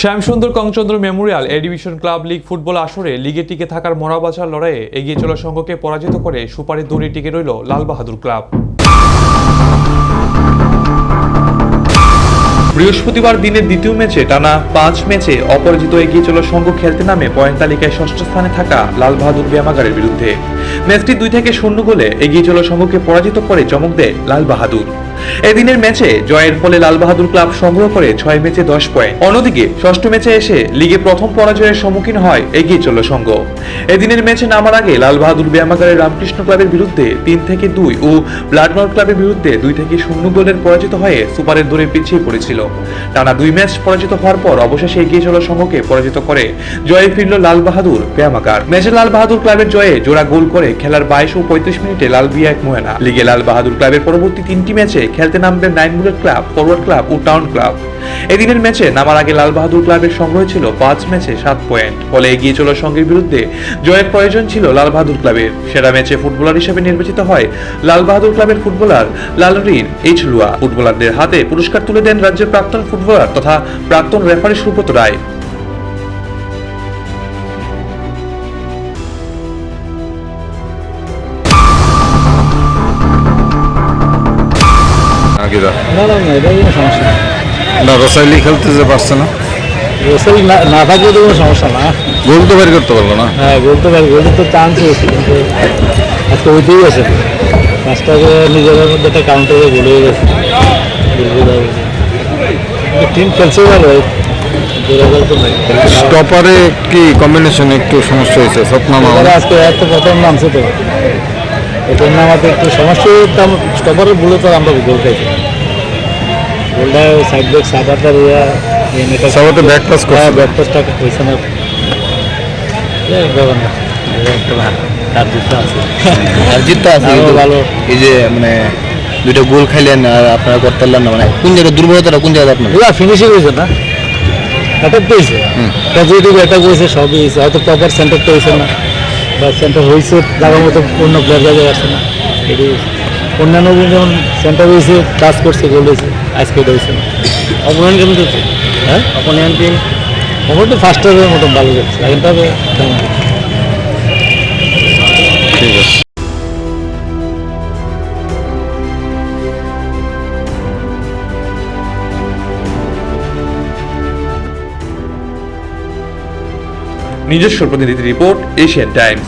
Shyamsundar কংচন্দ্র Memorial এ division club league football আসরে লিগে টিকে থাকার মরাবাঁচার লড়াইয়ে এগিয়ে চলা সংঘকে পরাজিত করে সুপারের দৌড়ে টিকে রইল লালবাহাদুর ক্লাব। বৃহস্পতিবার দিনের দ্বিতীয় ম্যাচে টানা 5 ম্যাচে অপরাজিত এগিয়ে চলা সংঘ খেলতে নামে পয়েন্ট তালিকায় ষষ্ঠ স্থানে থাকা লালবাহাদুর ব্যায়ামাগারের বিরুদ্ধে। ম্যাচটি 2-0 গোলে এগিয়ে চলা সংঘকে পরাজিত করে চমক দেয় লালবাহাদুর। এদিনের ম্যাচে জয়ের ফলে লালবাহাদুর ক্লাব সংগ্রহ করে 6 ম্যাচে 10 পয়েন্ট। অন্যদিকে ষষ্ঠ ম্যাচে এসে লিগে প্রথম পরাজয়ের সম্মুখীন হয় এগিয়ে চলা সংঘ। এদিনের ম্যাচে নামার আগে লালবাহাদুর ব্যায়ামাগারের রামকৃষ্ণ ক্লাবের বিরুদ্ধে 3-2 ও ব্লাডনর ক্লাবের বিরুদ্ধে 2-0 গোলের পরাজিত হয়ে সুপারের দৌড়ে পিছিয়ে পড়েছিল। টানা 2 ম্যাচ পরাজিত হওয়ার পর অবশেষে এগিয়ে চলা সংঘকে পরাজিত করে জয়ে ফিরল লালবাহাদুর ব্যায়ামাগার। ম্যাচে লালবাহাদুর ক্লাবের জয়ে জোড়া গোল করে খেলার 22 ও 35 মিনিটে লালবিয়া এক মোহেনা। লিগে লালবাহাদুর ক্লাবের পরবর্তী 3টি ম্যাচে খেলতে নামবে 9 বুলেট ক্লাব, ফরওয়ার্ড ক্লাব ও টাউন ক্লাব। এদিনের ম্যাচে নামার আগে লালবাহাদুর ক্লাবের সংগ্রহ ছিল 5 ম্যাচে 7 পয়েন্ট। ফলে এগিয়ে চলা সংঘের বিরুদ্ধে জয়ের প্রয়োজন ছিল লালবাহাদুর ক্লাবের। সেরা ম্যাচে ফুটবলার হিসেবে নির্বাচিত হয় লালবাহাদুর ক্লাবের ফুটবলার লালরিন এইচ লুয়া। ফুটবলারদের হাতে পুরস্কার তুলে দেন রাজ্যের প্রাক্তন ফুটবলার তথা প্রাক্তন রেফারি সুব্রত রায়। রসাইলি খেলতে যে পারছে না, রসাইল না থাকলে তো কোনো সমস্যা না। গোল তো বের করতে পারলো না। হ্যাঁ, গোল তো বের, গোলের তো চান্স হয়েছে, কিন্তু আজকে হইতেই গেছে। কাজটাকে নিজেদের মধ্যে একটা কাউন্টারে গোল হয়ে গেছে। টিম খেলছে ভালো, স্টপারে কি কম্বিনেশন একটু সমস্যা হয়েছে। স্বপ্নামা আজকে একটা প্রথম নামছে, তো প্রথম নামাতে একটু সমস্যা। স্টপারের বলে তো আমরা গোল খাইছি। গোলটা সাইড ব্যাক সাদাটা সবাতে ব্যাক পাস করে, ব্যাক পাসটা হয়েছে না। ভালো এই যে মানে দুইটা গোল খাইলেন আর আপনারা করতে পারলেন না, মানে কোন জায়গায় দুর্বলতাটা কোন জায়গায় আপনার? ফিনিশিং হয়েছে না, অ্যাটাক তো হয়েছে, পজিটিভ অ্যাটাক হয়েছে, সবই হয়েছে। হয়তো প্রপার সেন্টারটা হয়েছে না, বা সেন্টার হয়েছে জায়গার মতো অন্য প্লেয়ার জায়গায় আসছে না। এটি অন্যান্য যেমন সেন্টার হয়েছে, কাজ করছে, গোল হয়েছে, আজকে এটা হয়েছে না। অপোনেন্ট কেমন চলছে? হ্যাঁ, অপোনেন্ট টিম মোটামুটি ফার্স্ট হাফের মতন ভালো যাচ্ছে, সেকেন্ড হাফে কেমন? ঠিক আছে। নিজস্ব প্রতিনিধি রিপোর্ট, এশিয়ান টাইমস।